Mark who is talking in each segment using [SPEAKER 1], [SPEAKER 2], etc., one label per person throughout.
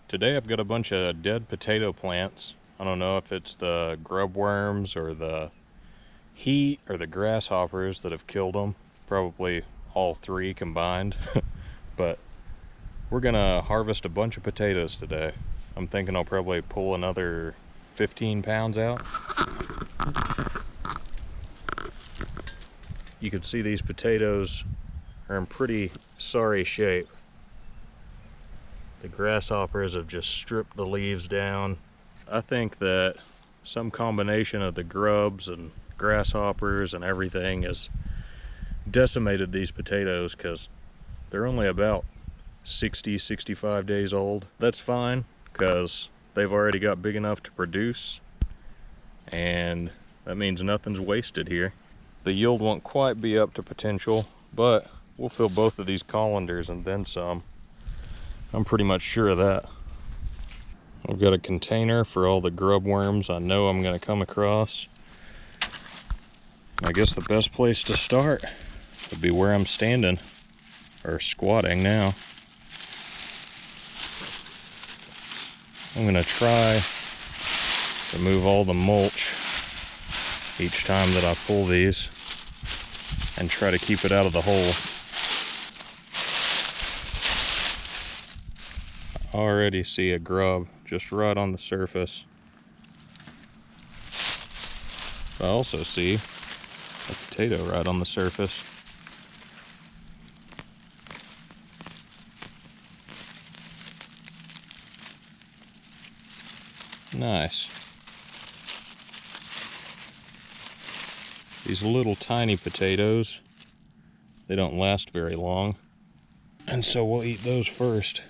[SPEAKER 1] Today I've got a bunch of dead potato plants. I don't know if it's the grub worms or the heat or the grasshoppers that have killed them. Probably all three combined. But we're gonna harvest a bunch of potatoes today. I'm thinking I'll probably pull another 15 pounds out. You can see these potatoes are in pretty sorry shape. The grasshoppers have just stripped the leaves down. I think that some combination of the grubs and grasshoppers and everything has decimated these potatoes because they're only about 65 days old. That's fine because they've already got big enough to produce, and that means nothing's wasted here. The yield won't quite be up to potential, but we'll fill both of these colanders and then some. I'm pretty much sure of that. I've got a container for all the grub worms I know I'm going to come across. I guess the best place to start would be where I'm standing, or squatting now. I'm going to try to remove all the mulch each time that I pull these and try to keep it out of the hole. I already see a grub just right on the surface. I also see a potato right on the surface. Nice. These little tiny potatoes, they don't last very long, and so we'll eat those first.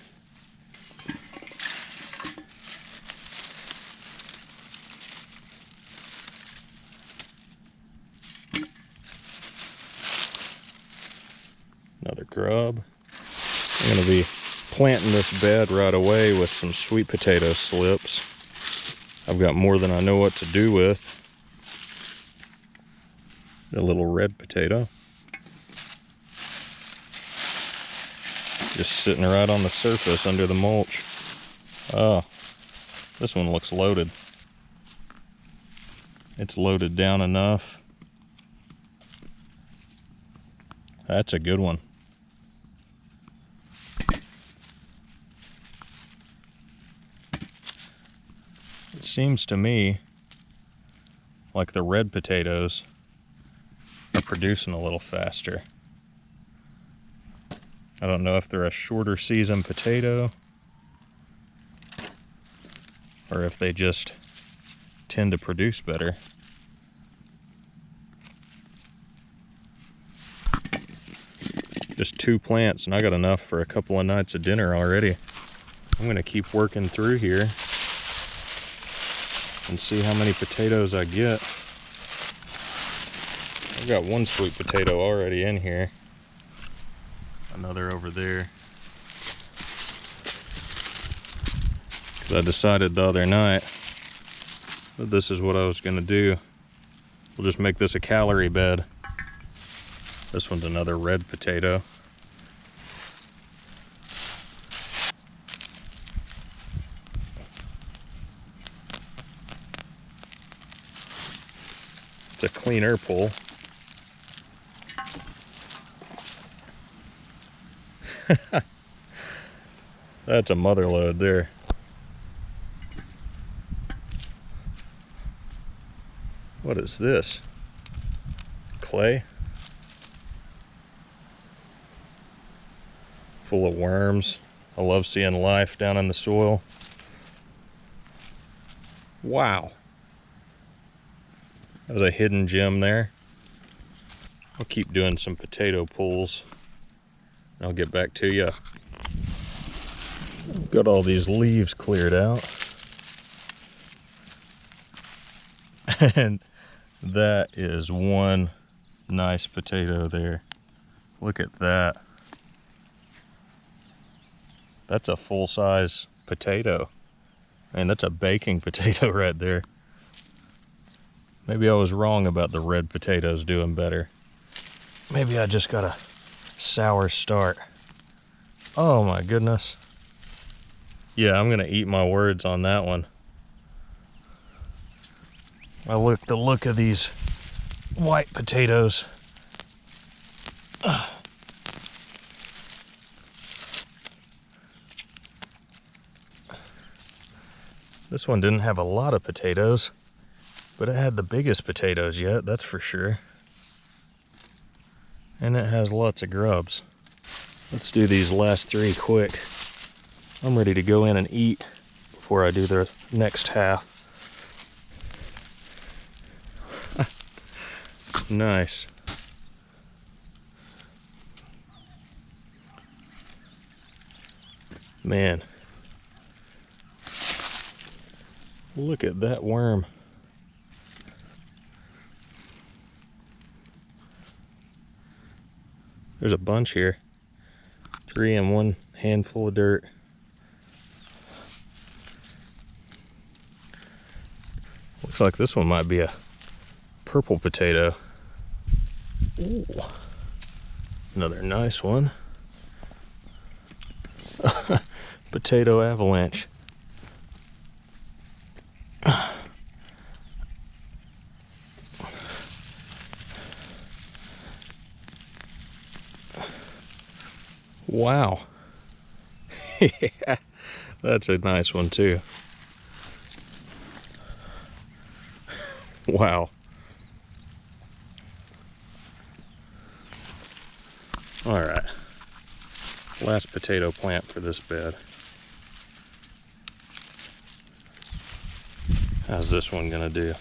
[SPEAKER 1] Another grub. I'm going to be planting this bed right away with some sweet potato slips. I've got more than I know what to do with. A little red potato. Just sitting right on the surface under the mulch. Oh, this one looks loaded. It's loaded down enough. That's a good one. It seems to me like the red potatoes are producing a little faster. I don't know if they're a shorter season potato or if they just tend to produce better. Just 2 plants and I got enough for a couple of nights of dinner already. I'm gonna keep working through here and see how many potatoes I get. I've got one sweet potato already in here. Another over there. Because I decided the other night that this is what I was gonna do. We'll just make this a calorie bed. This one's another red potato. It's a cleaner pull. That's a mother load there. What is this? Clay? Full of worms. I love seeing life down in the soil. Wow. That was a hidden gem there. I'll keep doing some potato pulls. I'll get back to you. Got all these leaves cleared out. And that is one nice potato there. Look at that. That's a full-size potato. Man, that's a baking potato right there. Maybe I was wrong about the red potatoes doing better. Maybe I just got a sour start. Oh my goodness. Yeah, I'm gonna eat my words on that one. The look of these white potatoes. This one didn't have a lot of potatoes, but it had the biggest potatoes yet, that's for sure. And it has lots of grubs. Let's do these last three quick. I'm ready to go in and eat before I do the next half. Nice. Man. Look at that worm. There's a bunch here. 3 in one handful of dirt. Looks like this one might be a purple potato. Ooh. Another nice one. Potato avalanche. Wow. Yeah, that's a nice one too. Wow. All right. Last potato plant for this bed. How's this one gonna do?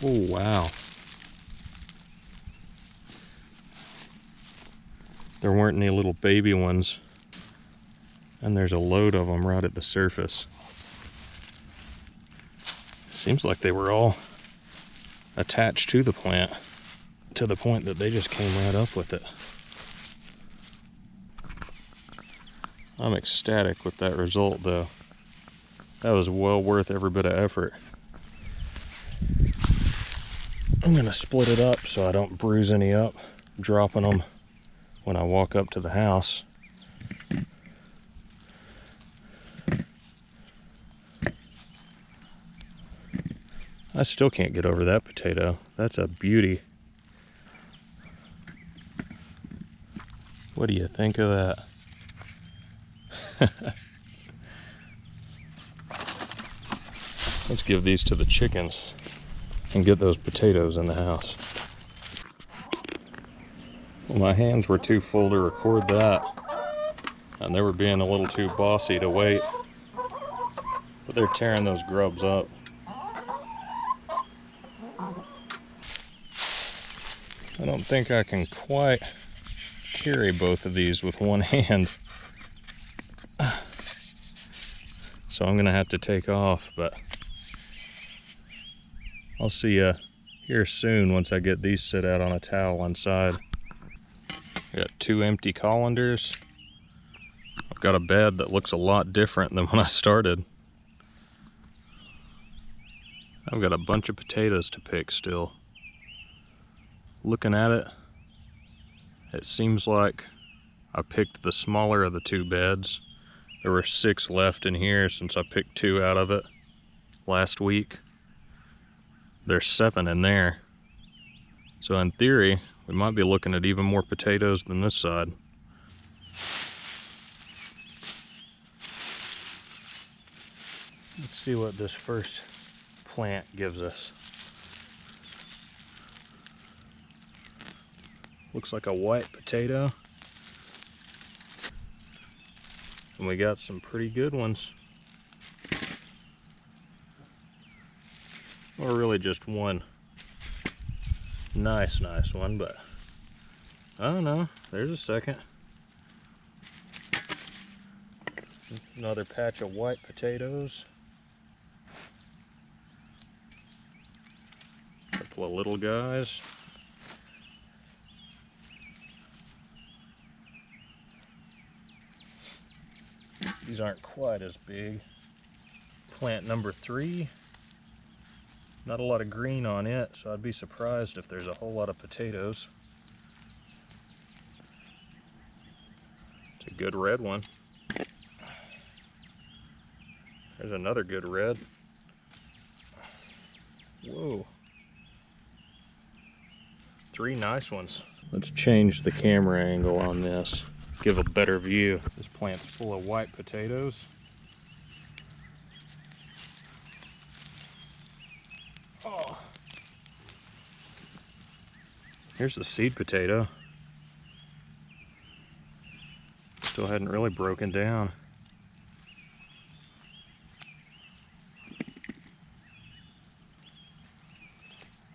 [SPEAKER 1] Oh, wow. There weren't any little baby ones, and there's a load of them right at the surface. Seems like they were all attached to the plant to the point that they just came right up with it. I'm ecstatic with that result though. That was well worth every bit of effort. I'm gonna split it up so I don't bruise any up, dropping them when I walk up to the house. I still can't get over that potato. That's a beauty. What do you think of that? Let's give these to the chickens and get those potatoes in the house. Well, my hands were too full to record that, and they were being a little too bossy to wait. But they're tearing those grubs up. I don't think I can quite carry both of these with one hand. So I'm gonna have to take off, but I'll see you here soon once I get these set out on a towel on side. Got 2 empty colanders. I've got a bed that looks a lot different than when I started. I've got a bunch of potatoes to pick still. Looking at it, it seems like I picked the smaller of the 2 beds. There were 6 left in here since I picked 2 out of it last week. There's 7 in there. So in theory, we might be looking at even more potatoes than this side. Let's see what this first plant gives us. Looks like a white potato. And we got some pretty good ones. Or really just one nice one, but I don't know. There's a second. Another patch of white potatoes. A couple of little guys. These aren't quite as big. Plant number 3. Not a lot of green on it, so I'd be surprised if there's a whole lot of potatoes. A good red one. There's another good red. Whoa. 3 nice ones. Let's change the camera angle on this. Give a better view. This plant's full of white potatoes. Oh. Here's the seed potato. Still hadn't really broken down.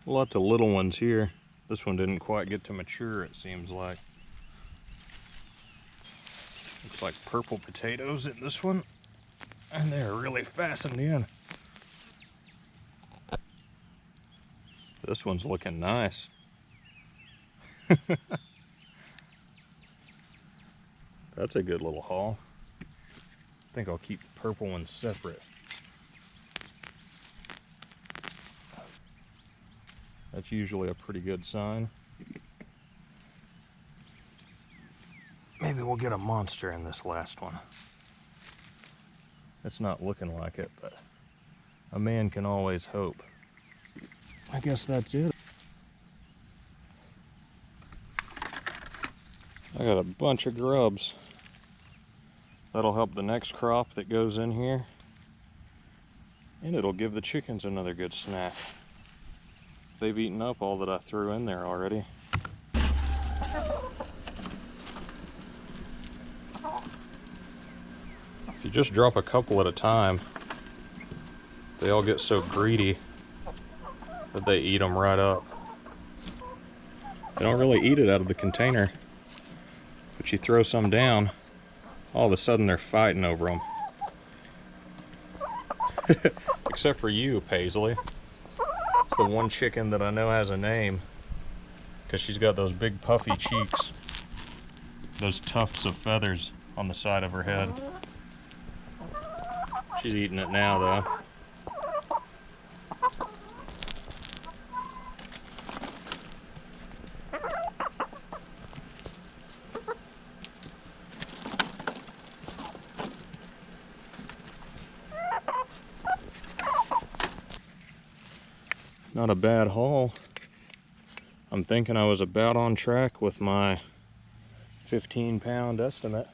[SPEAKER 1] Lots of little ones here. This one didn't quite get to mature, it seems like. Looks like purple potatoes in this one, and they're really fastened in. This one's looking nice. That's a good little haul. I think I'll keep the purple ones separate. That's usually a pretty good sign. Maybe we'll get a monster in this last one. It's not looking like it, but a man can always hope. I guess that's it. I got a bunch of grubs. That'll help the next crop that goes in here. And it'll give the chickens another good snack. They've eaten up all that I threw in there already. If you just drop a couple at a time, they all get so greedy that they eat them right up. They don't really eat it out of the container, but you throw some down, all of a sudden they're fighting over them. Except for you, Paisley. It's the one chicken that I know has a name, because she's got those big puffy cheeks, those tufts of feathers on the side of her head. She's eating it now, though. Not a bad haul. I'm thinking I was about on track with my 15-pound estimate.